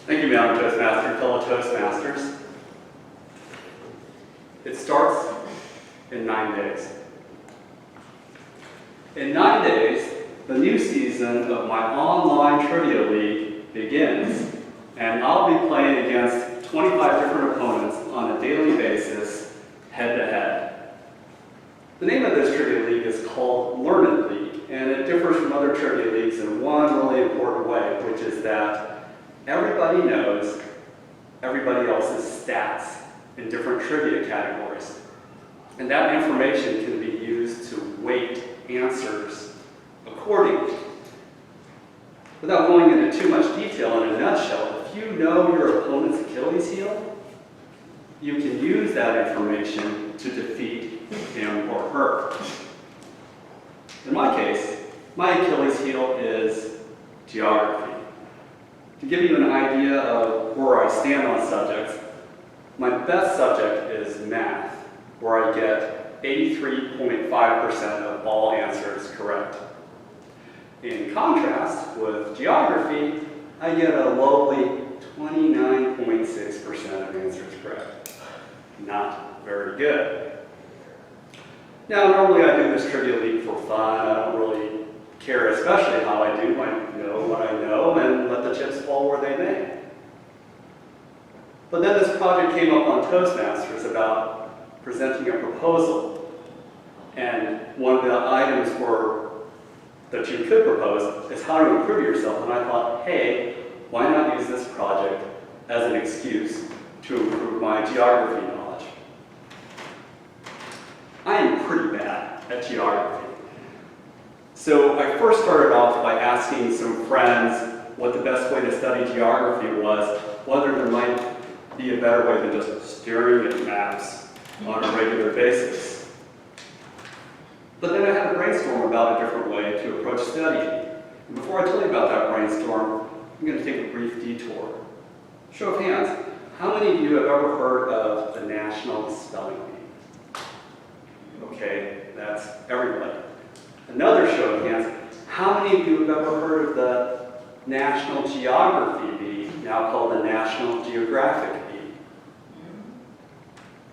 Thank you, Madam Toastmaster, fellow Toastmasters. It starts in 9 days. In 9 days, the new season of my online trivia league begins, and I'll be playing against 25 different opponents on a daily basis, head-to-head. The name of this trivia league is called Learned League, and it differs from other trivia leagues in one really important way, which is that everybody knows everybody else's stats in different trivia categories. And that information can be used to weight answers accordingly. Without going into too much detail, in a nutshell, if you know your opponent's Achilles heel, you can use that information to defeat him or her. In my case, my Achilles heel is geography. To give you an idea of where I stand on subjects, my best subject is math, where I get 83.5% of all answers correct. In contrast, with geography, I get a lowly 29.6% of answers correct. Not very good. Now, normally I do this trivia league for fun. I don't really care especially how I do. I know what I know and let the chips fall where they may. But then this project came up on Toastmasters about presenting a proposal. And one of the items that you could propose is how to improve yourself. And I thought, hey, why not use this project as an excuse to improve my geography knowledge? I am pretty bad at geography. So I first started off by asking some friends what the best way to study geography was, whether there might be a better way than just staring at maps on a regular basis. But then I had a brainstorm about a different way to approach studying. And before I tell you about that brainstorm, I'm going to take a brief detour. Show of hands, how many of you have ever heard of the National Spelling Bee? Okay, that's everybody. Another show of hands, how many of you have ever heard of the National Geography Bee, now called the National Geographic Bee?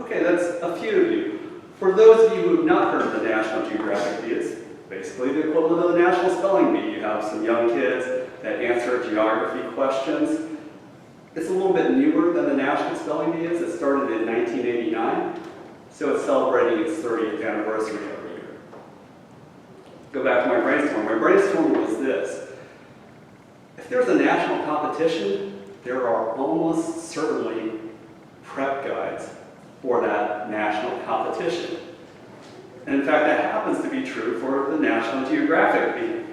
Okay, that's a few of you. For those of you who have not heard of the National Geographic Bee, it's basically the equivalent of the National Spelling Bee. You have some young kids that answer geography questions. It's a little bit newer than the National Spelling Bee is. It started in 1989, so it's celebrating its 30th anniversary every year. Go back to my brainstorm. My brainstorm was this. If there's a national competition, there are almost certainly prep guides for that national competition. And in fact, that happens to be true for the National Geographic Bee.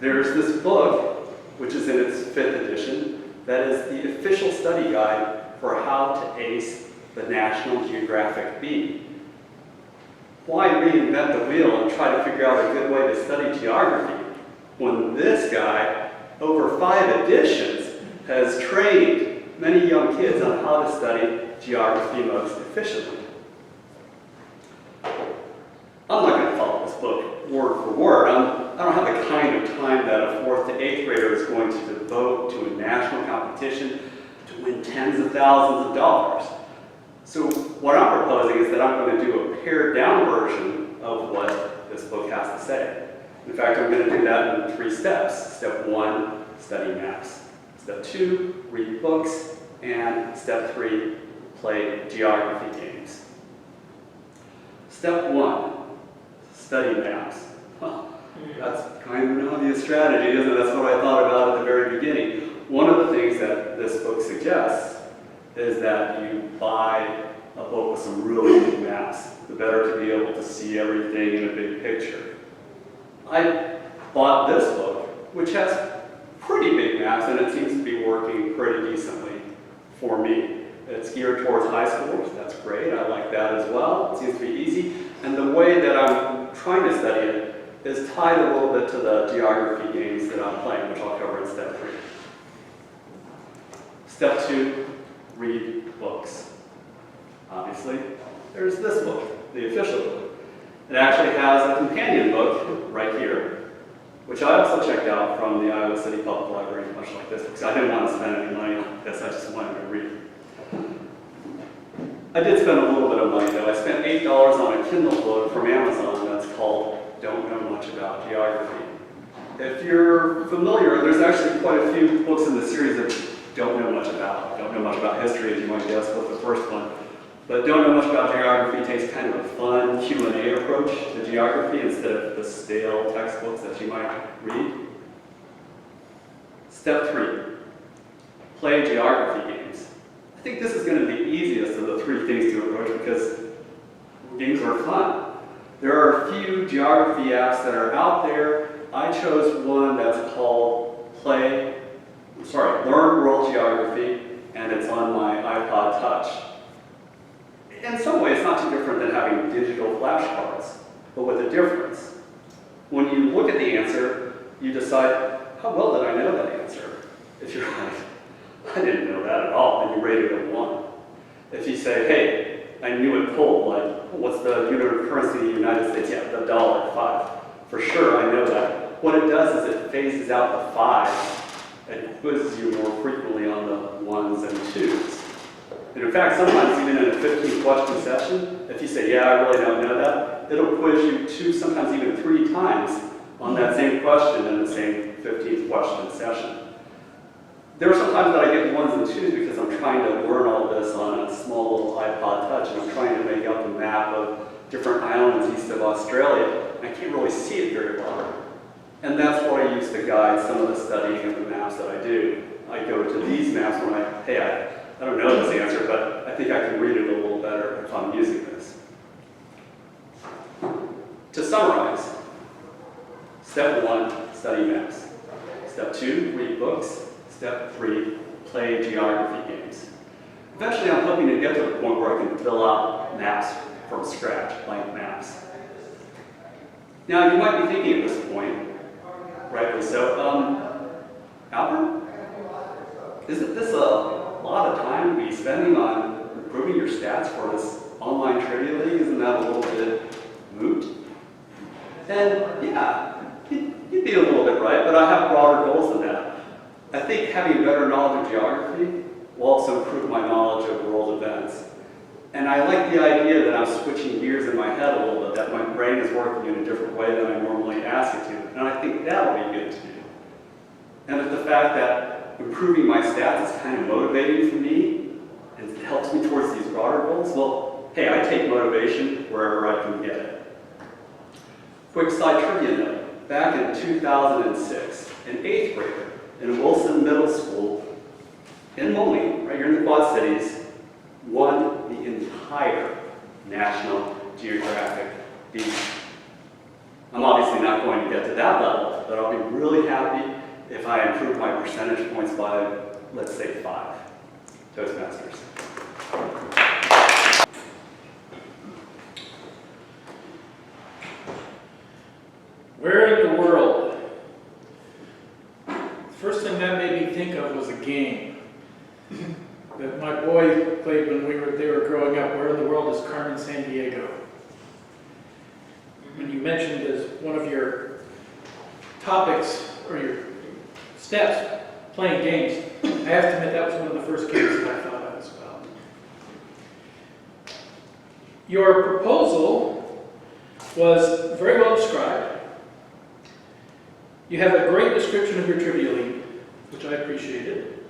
There's this book, which is in its 5th edition, that is the official study guide for how to ace the National Geographic Bee. Why reinvent the wheel and try to figure out a good way to study geography when this guy, over 5 editions, has trained many young kids on how to study geography most efficiently? I'm not going to follow this book word for word. I don't have the kind of time that a 4th to 8th grader is going to devote to a national competition to win tens of thousands of dollars. So what I'm proposing is that I'm going to do a pared-down version of what this book has to say. In fact, I'm going to do that in 3 steps. Step 1, study maps. Step 2, read books. And step 3, play geography games. Step 1, study maps. Well, that's kind of an obvious strategy, isn't it? That's what I thought about at the very beginning. One of the things that this book suggests is that you buy a book with some really good maps, the better to be able to see everything in a big picture. I bought this book, which has pretty big maps, and it seems to be working pretty decently for me. It's geared towards high schoolers. That's great. I like that as well. It seems to be easy. And the way that I'm trying to study it is tied a little bit to the geography games that I'm playing, which I'll cover in step 3. Step 2, read books. Obviously, there's this book, the official book. It actually has a companion book right here. which I also checked out from the Iowa City Public Library, much like this, because I didn't want to spend any money on this, I just wanted to read. I did spend a little bit of money though. I spent $8 on a Kindle load from Amazon that's called Don't Know Much About Geography. If you're familiar, there's actually quite a few books in the series that don't know much about history, as you might guess with the first one. But Don't Know Much About Geography takes kind of a fun Q&A approach to geography instead of the stale textbooks that you might read. Step 3, play geography games. I think this is going to be the easiest of the 3 things to approach because games are fun. There are a few geography apps that are out there. I chose one that's called Learn World Geography, and it's on my iPod Touch. In some ways, it's not too different than having digital flashcards, but with a difference. When you look at the answer, you decide, how well did I know that answer? If you're like, I didn't know that at all, and you rate it a 1. If you say, hey, I knew it cold, like, what's the unit of currency in the United States? Yeah, the $5. For sure, I know that. What it does is it phases out the 5 and quizzes you more frequently on the 1s and 2s. And in fact, sometimes even in a 15-question session, if you say, yeah, I really don't know that, it'll quiz you 2, sometimes even 3 times on that same question in the same 15th question session. There are some times that I get 1s and 2s because I'm trying to learn all this on a small little iPod Touch, and I'm trying to make out the map of different islands east of Australia, and I can't really see it very well. And that's what I use to guide some of the studying of the maps that I do. I go to these maps when I don't know this answer, but I think I can read it a little better if I'm using this. To summarize, step 1, study maps. Step 2, read books. Step 3, play geography games. Eventually, I'm hoping to get to the point where I can fill out maps from scratch, blank maps. Now, you might be thinking at this point, rightly so, Albert, isn't this a lot of time to be spending on improving your stats for this online trivia league? Isn't that a little bit moot? And yeah, you'd be a little bit right, but I have broader goals than that. I think having better knowledge of geography will also improve my knowledge of world events. And I like the idea that I'm switching gears in my head a little bit, that my brain is working in a different way than I normally ask it to. And I think that'll be good to do. And if the fact that improving my stats is kind of motivating for me, and it helps me towards these broader goals, well, hey, I take motivation wherever I can get it. Quick side trivia note. Back in 2006, an 8th grader in Wilson Middle School in Moline, right here in the Quad Cities, won the entire National Geographic beat. I'm obviously not going to get to that level, but I'll be really happy if I improve my percentage points by, let's say, 5. Toastmasters. Where in the world? The first thing that made me think of was a game that my boy played when they were growing up. Where in the world is Carmen Sandiego? When you mentioned as one of your topics or your steps, playing games, I have to admit that was one of the first games that I thought of as well. Your proposal was very well described. You have a great description of your trivia league, which I appreciated.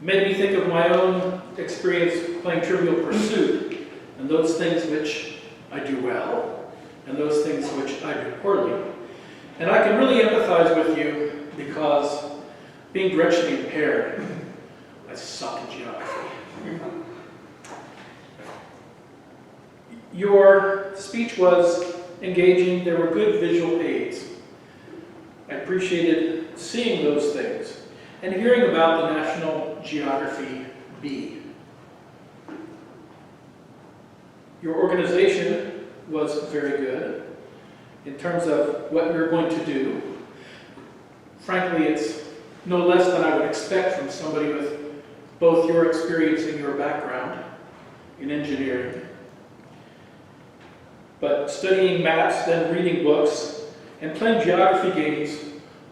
Made me think of my own experience playing Trivial Pursuit, and those things which I do well, and those things which I do poorly. And I can really empathize with you because being directionally impaired, I suck in geography. Your speech was engaging. There were good visual aids. I appreciated seeing those things and hearing about the National Geography Bee. Your organization was very good in terms of what you're going to do. Frankly, it's no less than I would expect from somebody with both your experience and your background in engineering. But studying maps, then reading books, and playing geography games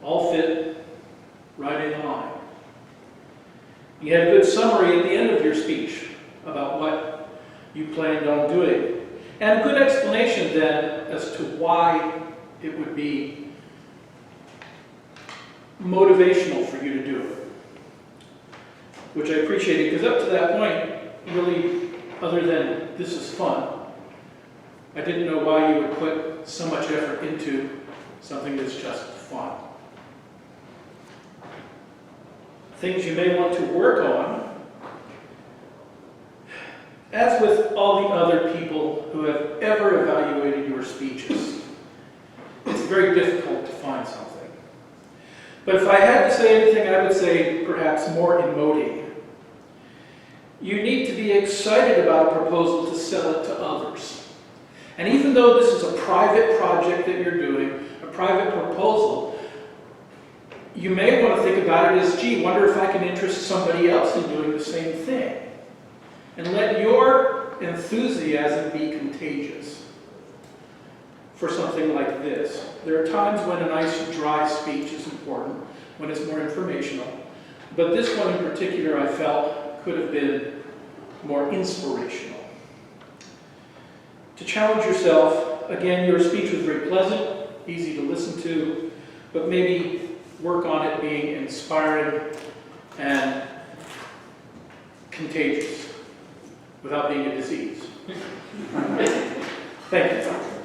all fit right in line. You had a good summary at the end of your speech about what you planned on doing, and a good explanation then as to why it would be motivational for you to do it, which I appreciated, because up to that point, really, other than this is fun, I didn't know why you would put so much effort into something that's just fun. Things you may want to work on. As with all the other people who have ever evaluated your speeches, it's very difficult to find something. But if I had to say anything, I would say perhaps more emoting. You need to be excited about a proposal to sell it to others. And even though this is a private project that you're doing, a private proposal, you may want to think about it as, gee, wonder if I can interest somebody else in doing the same thing. And let your enthusiasm be contagious for something like this. There are times when a nice dry speech is important, when it's more informational. But this one in particular, I felt, could have been more inspirational. To challenge yourself, again, your speech was very pleasant, easy to listen to, but maybe work on it being inspiring and contagious without being a disease. Thank you.